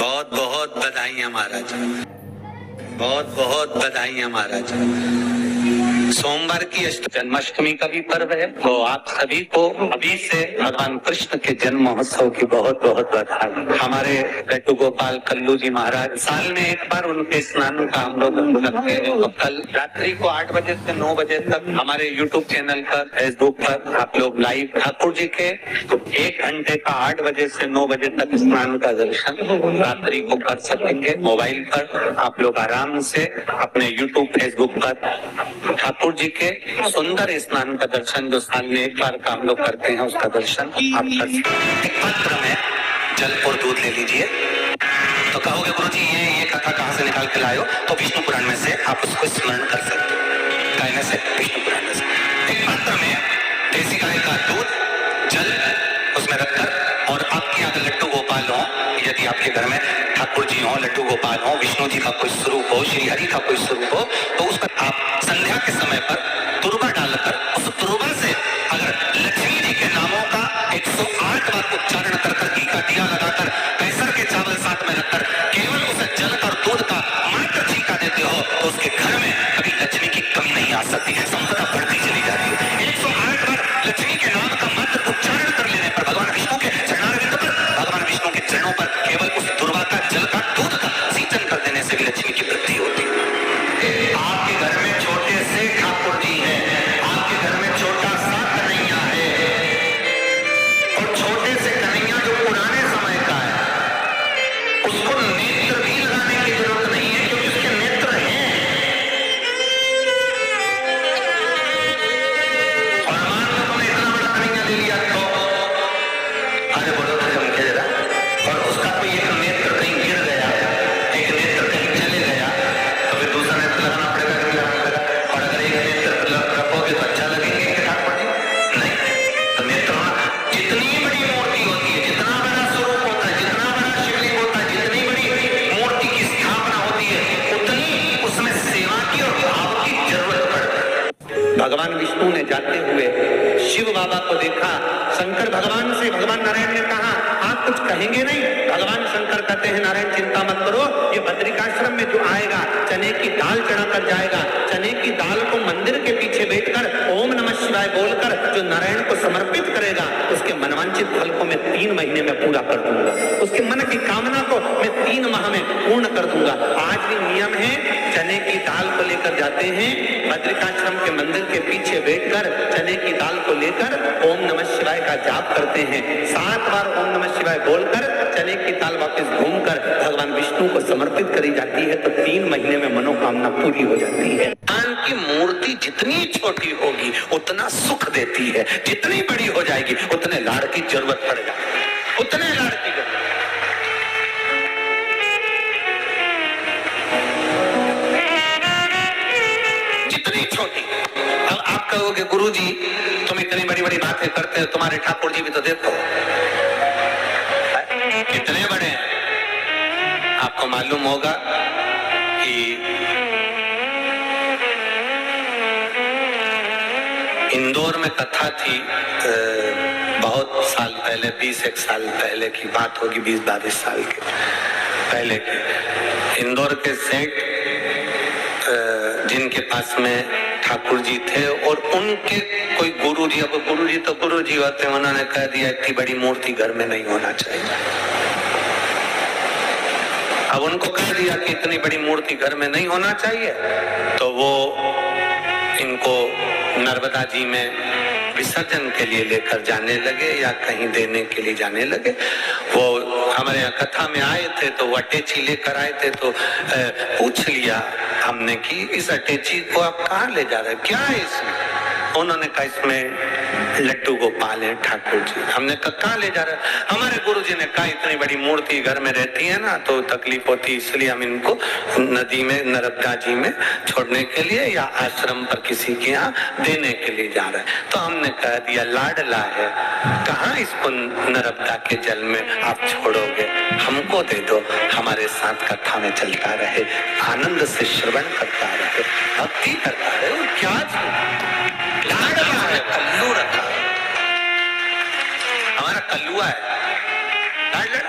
बहुत बहुत बधाइयां महाराज, बहुत बहुत बधाइयां महाराज। सोमवार की जन्माष्टमी का भी पर्व है, तो आप सभी को अभी से भगवान कृष्ण के जन्म महोत्सव की बहुत बहुत बधाई। हमारे लड्डू गोपाल कल्लू जी महाराज साल में एक बार उनके स्नान का हम लोग रखते हैं। तो कल रात्रि को 8 बजे से 9 बजे तक हमारे YouTube चैनल पर, फेसबुक पर आप लोग लाइव ठाकुर जी के 1 घंटे का 8 बजे से 9 बजे तक स्नान का दर्शन रात्रि को कर सकेंगे। मोबाइल पर आप लोग आराम से अपने YouTube, फेसबुक पर ठाकुर जी के सुंदर स्नान का दर्शन, जो साल में एक बार का हम लोग करते हैं, उसका दर्शन आप कर सकते। एक पात्र में जल और दूध ले लीजिए। तो कहोगे गुरु जी ये कथा कहाँ से निकाल के लाए हो? तो विष्णु पुराण में से आप उसको स्मरण कर सकते हो। कहने से विष्णु पुराण में से एक पात्र में देसी गाय का दूध, जल उसमें रखकर, और आपके यहाँ लड्डू गोपाल हो, यदि आपके घर में ठाकुर जी हो, लड्डू गोपाल हो, विष्णु जी का कोई स्वरूप हो, श्री हरि का कोई स्वरूप हो, तो उस पर आप संध्या के समय पर तुरबा डालकर उस तुरबा से अगर लक्ष्मी जी के नामों का 108 बार उच्चारण कर घी का दिया लगाकर कैसर के चावल साथ में रखकर केवल उस जल और दूध का मात्र छींका देते हो, तो उसके घर में कभी लक्ष्मी की कमी नहीं आ सकती है, संपदा बढ़ती चली जाती है। 108 बार लक्ष्मी के नाम का मात्र उच्चारण कर लेने पर भगवान विष्णु के चरणारविंद पर, भगवान विष्णु के चरणों पर केवल उस तुरबा का जल का दूध का सिंचन कर देने से भी लक्ष्मी की वृद्धि होती है। आपके घर में छोटे से ठाकुर जी हैं, आपके घर में छोटा सा कन्हैया है, और छोटे से कन्हैया जो पुराने समय का है, उसको नेत्र भी लगाने की जरूरत नहीं है, क्योंकि उसके नेत्र हैं। और मान लो तुमने इतना बड़ा कन्हैया ले लिया तो अरे बोलो तो जम के जरा, और उसका कोई एक नेत्र कहीं गिर गया, एक नेत्र कहीं चले गया, तो फिर दूसरा नेत्र लगाना पड़ेगा कि लगाना पड़ेगा? और अगर एक नेत्र रखोगे तो अच्छा लगेंगे कि ठाकुर जी? नहीं। तो नेत्र जितनी बड़ी मूर्ति होती है, जितना बड़ा स्वरूप होता है, जितना बड़ा शिवलिंग होता है, जितनी बड़ी मूर्ति की स्थापना होती है, उतनी उसमें सेवा की और भाव की जरूरत पड़ती है। भगवान विष्णु ने जाते हुए शिव बाबा को देखा, शंकर भगवान से, भगवान नारायण ने कहा आप कुछ कहेंगे नहीं? भगवान शंकर कहते हैं नारायण चिंता मत करो, ये बद्रिकाश्रम में जो आएगा चने की दाल चढ़ाकर जाएगा, चने की दाल को मंदिर के पीछे बैठकर ओम नमः शिवाय बोलकर जो नारायण को समर्पित करेगा, उसके मनवांचित फल को मैं 3 महीने में पूरा कर दूंगा, उसके मन की कामना को मैं 3 माह में पूर्ण कर दूंगा। आज भी नियम है, चने की दाल को लेकर जाते हैं, बद्रिकाश्रम के मंदिर के पीछे बैठकर चने की दाल को लेकर ओम नमः शिवाय का जाप करते हैं। 7 बार ओम नमः शिवाय बोलकर चने की दाल वापस घूमकर भगवान विष्णु को समर्पित करी जाती है, तो 3 महीने में मनोकामना पूरी हो जाती है। भगवान की मूर्ति जितनी छोटी होगी उतना सुख देती है, जितनी बड़ी हो जाएगी उतने लाड़ की जरूरत पड़ जाएगी, उतने लाड़ की जरूरत। जितनी छोटी। अब आप कहोगे गुरु जी तुम इतनी बड़ी बड़ी बातें करते हो, तुम्हारे ठाकुर जी भी तो देखो कितने बड़े हैं। आपको मालूम होगा कि इंदौर में कथा थी, बहुत साल पहले, 20-1 साल पहले की बात होगी, 20-22 साल के पहले की। इंदौर के सेठ जिनके पास में ठाकुर जी थे, और उनके कोई गुरु जी, अब गुरु जी तो गुरु जी होते हैं, उन्होंने कह दिया इतनी बड़ी मूर्ति घर में नहीं होना चाहिए। अब उनको कह दिया कि इतनी बड़ी मूर्ति घर में नहीं होना चाहिए, तो वो इनको नर्मदा जी में विसर्जन के लिए लेकर जाने लगे या कहीं देने के लिए जाने लगे। वो हमारे यहाँ कथा में आए थे, तो वो अटैची लेकर आए थे, तो पूछ लिया हमने कि इस अटैची को आप कहाँ ले जा रहे हैं, क्या है इसमें? उन्होंने कहा इसमें लड्डू गोपाल है ठाकुर जी। हमने कहा कहाँ ले जा रहे हैं? हमारे गुरु जी ने कहा इतनी बड़ी मूर्ति घर में रहती है ना तो तकलीफ होती, इसलिए हम इनको नदी में, नर्मदा जी में छोड़ने के लिए या आश्रम पर किसी के यहाँ देने के लिए जा रहे हैं। तो हमने कह दिया लाडला है, कहाँ इसको नर्मदा के जल में आप छोड़ोगे, हमको दे दो, हमारे साथ कथा में चलता रहे, आनंद से श्रवण करता रहे, भक्ति करता रहे। और क्या लाडला है, कल्लू रखा, हमारा कल्लुआ है, लाडला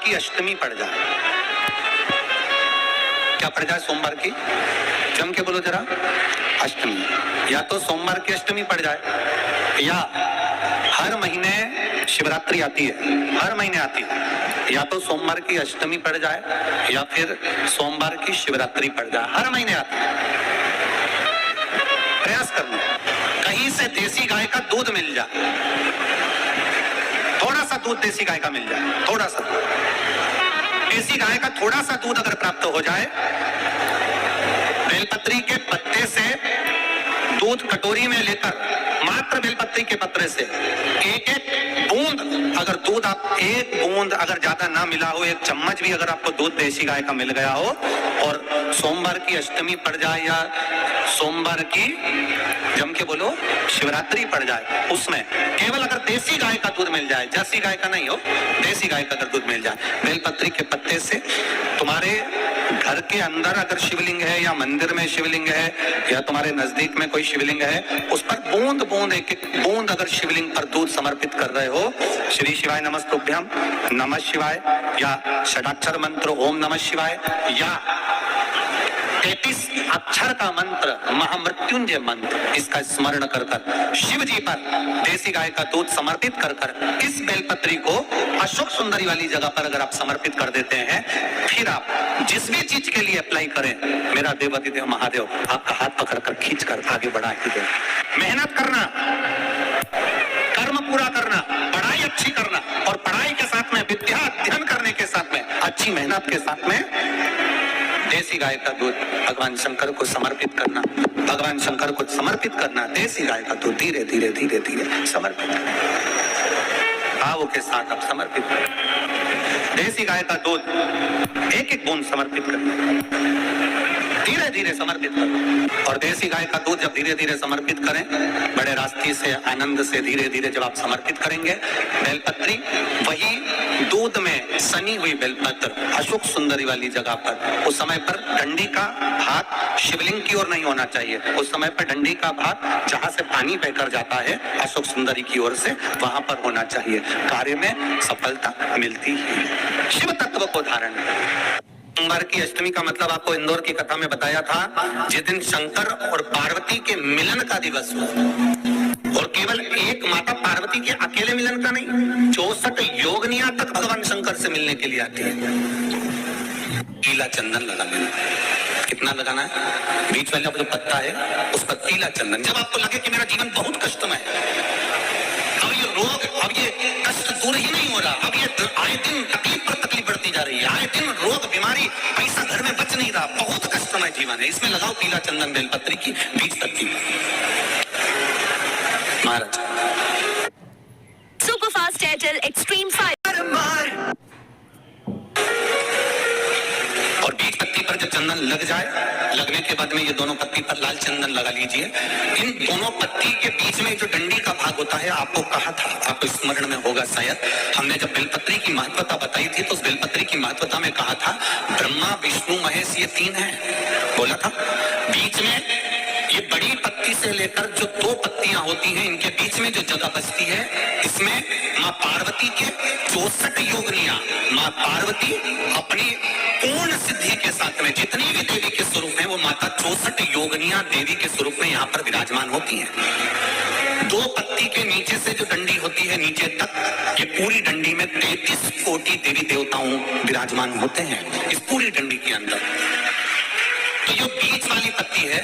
की अष्टमी पड़ जाए, क्या पड़ जाए? सोमवार की, जम के बोलो जरा, अष्टमी। या तो सोमवार की अष्टमी पड़ जाए, या हर महीने शिवरात्रि आती है, हर महीने आती है, या तो सोमवार की अष्टमी पड़ जाए या फिर सोमवार की शिवरात्रि पड़ जाए, हर महीने आती है। प्रयास करना कहीं से देसी गाय का दूध मिल जाए, थोड़ा सा दूध देसी गाय का मिल जाए, थोड़ा सा देसी गाय का थोड़ा सा दूध अगर प्राप्त हो जाए, बेलपत्री के पत्ते से दूध कटोरी में लेकर, मात्र बेलपत्री के पत्रे से एक एक बूंद, अगर दूध आप एक बूंद अगर ज्यादा ना मिला हो, एक चम्मच भी अगर आपको दूध देसी गाय का मिल गया हो, और सोमवार की अष्टमी पड़ जाए या सोमवार की, जम के बोलो, शिवरात्रि पड़ जाए, उसमें केवल अगर देसी गाय का दूध मिल जाए, जर्सी गाय का नहीं हो, देसी गाय का अगर दूध मिल जाए, बेलपत्री के पत्ते से, तुम्हारे घर के अंदर अगर शिवलिंग है या मंदिर में शिवलिंग है या तुम्हारे नजदीक में कोई शिवलिंग है, उस पर बूंद बूंद, एक एक बूंद अगर शिवलिंग पर दूध समर्पित कर रहे हो, श्री शिवाय नमस्तुभ्यम, नमः शिवाय, या षडाक्षर मंत्र ओम नमः शिवाय, या 33 अक्षर का मंत्र महामृत्युंजय मंत्र, इसका स्मरण कर कर शिव जी पर देसी गाय का दूध समर्पित कर कर इस बेलपत्री को अशोक सुंदरी वाली जगह पर अगर आप समर्पित कर देते हैं, फिर आप जिस भी चीज के लिए अप्लाई करें, मेरा देवती देव महादेव आपका हाथ पकड़कर खींच कर आगे बढ़ा के दे। मेहनत करना, कर्म पूरा करना, पढ़ाई अच्छी करना, और पढ़ाई के साथ में विद्या अध्ययन करने के साथ में अच्छी मेहनत के साथ में देसी गाय का दूध भगवान शंकर को समर्पित करना, भगवान शंकर को समर्पित करना, देसी गाय का दूध धीरे धीरे धीरे धीरे समर्पित करना, भावों के साथ आप समर्पित करना, देसी गाय का दूध एक एक बूंद समर्पित करना, धीरे धीरे समर्पित करो। और देसी गाय का दूध जब धीरे धीरे समर्पित करें, बड़े रास्ते से, आनंद से धीरे धीरे जब आप समर्पित करेंगे, बेलपत्री वही दूध में सनी हुई बेलपत्र अशोक सुंदरी वाली जगह पर, उस समय पर डंडी का भाग शिवलिंग की ओर नहीं होना चाहिए, उस समय पर डंडी का भाग जहां से पानी बहकर जाता है अशोक सुंदरी की ओर से, वहां पर होना चाहिए। कार्य में सफलता मिलती है। शिव तत्व को धारण, सोमवार की अष्टमी का मतलब आपको इंदौर की कथा में बताया था, जिस दिन शंकर और पार्वती के मिलन का दिवस हो, और केवल एक माता पार्वती के अकेले मिलन का नहीं, 64 योगनियां तक भगवान शंकर से मिलने के लिए आती है। पीला चंदन लगा लेना, कितना लगाना है? बीच वाला जो पत्ता है उस पर पीला चंदन। जब आपको लगे कि मेरा जीवन बहुत कष्टमय है, अब ये रोग, अब ये कष्ट दूर ही नहीं हो रहा, अब ये आए दिन तकलीफ पर तकलीफ बढ़ती जा रही है, आए दिन रोग बीमारी, पैसा घर में बच नहीं रहा, बहुत कष्टमय जीवन है, इसमें लगाओ पीला चंदन बेलपत्री की बीज पत्ती। महाराज सुपर फास्ट एयरटेल एक्सट्रीम 5 और बीज पत्ती पर जब चंदन लग जाए, लगने के बाद में ये दोनों पत्ती पर लाल चंदन लगा लीजिए। इन दोनों पत्ती के बीच में जो डंडी का भाग होता है, आपको कहा था, आपको स्मरण में होगा शायद, हमने जब बेलपत्री की महत्वता बताई थी तो उस बेलपत्री की महत्वता में कहा था ब्रह्मा विष्णु महेश ये 3 हैं, बोला था। बीच में ये बड़ी पत्ती से लेकर जो 2 पत्तियां होती हैं, इनके बीच में जो जगह बचती है, इसमें माँ पार्वती के 64 योगनियां, माँ पार्वती अपनी पूर्ण सिद्धि के साथ में जितनी भी देवी के स्वरूप हैं, वो माता 64 योगनियां देवी के स्वरूप में यहाँ पर विराजमान होती हैं। 2 पत्ती के नीचे से जो डंडी होती है नीचे तक, ये पूरी डंडी में 33 कोटि देवी देवताओं विराजमान होते हैं इस पूरी डंडी के अंदर। तो जो बीच वाली पत्ती है,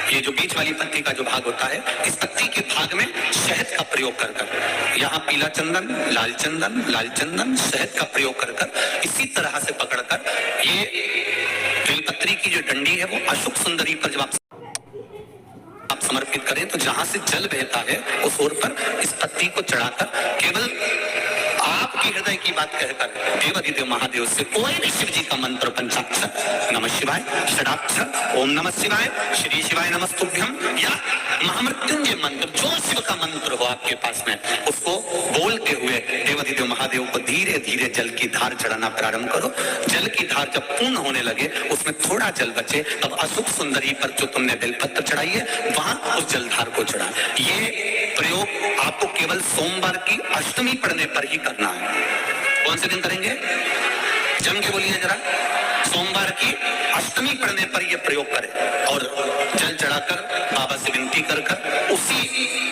ये जो बीच वाली पत्ती का जो भाग होता है, इस पत्ती के भाग में शहद का प्रयोग कर कर, यहाँ पीला चंदन, लाल चंदन, लाल चंदन, शहद का प्रयोग कर कर, इसी तरह से पकड़कर ये बेलपत्री की जो डंडी है वो अशोक सुंदरी पर जब आप समर्पित करें, तो जहां से जल बहता है उस ओर पर इस पत्ती को चढ़ाकर केवल आपकी हृदय की बात कहकर देवाधिदेव महादेव से कोई भी शिव जी का मंत्र, पंचाक्षर नमः शिवाय, षडाक्षर ओम नमः शिवाय, श्री शिवाय नमस्तुभ्यम, या महामृत्युंजय मंत्र, जो शिव का मंत्र हो आपके पास में, उसको बोलते हुए देवाधिदेव महादेव को धीरे धीरे जल की धार चढ़ाना प्रारंभ करो। जल की धार जब पूर्ण होने लगे, उसमें थोड़ा जल बचे, तब अशोक सुंदरी पर जो तुमने बेलपत्र चढ़ाई है वहां उस जलधार को चढ़ा। ये प्रयोग आपको केवल सोमवार की अष्टमी पढ़ने पर ही करना है। कौन से दिन करेंगे? जम के बोलिए जरा। सोमवार की अष्टमी पड़ने पर यह प्रयोग करें और जल चढ़ाकर बाबा से विनती कर उसी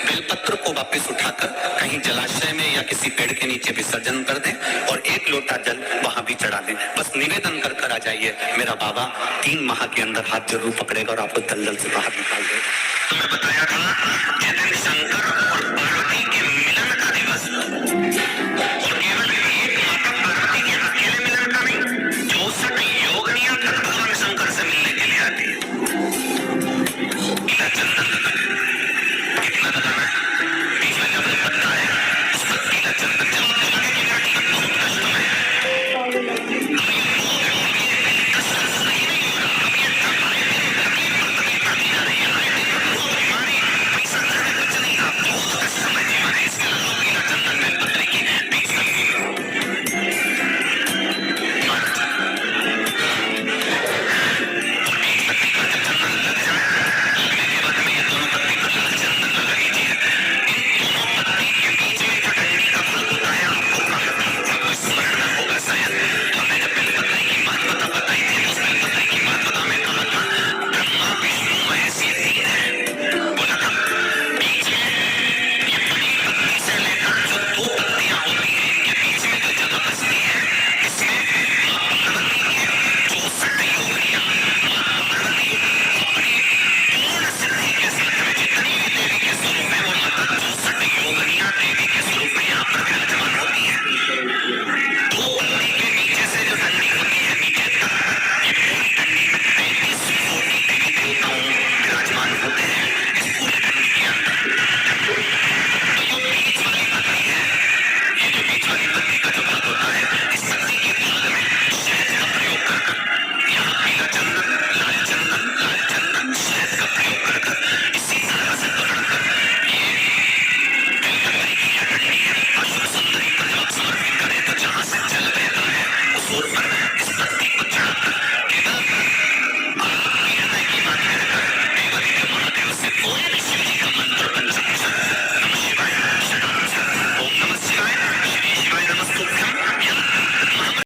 बेलपत्र को वापस उठाकर कहीं जलाशय में या किसी पेड़ के नीचे विसर्जन कर दें और 1 लोटा जल वहां भी चढ़ा दें। बस निवेदन कर आ जाइए, मेरा बाबा 3 माह के अंदर हाथ जरूर पकड़ेगा और आपको दलदल से बाहर निकाल देगा। तो मैं बताया था जिस दिन शंकर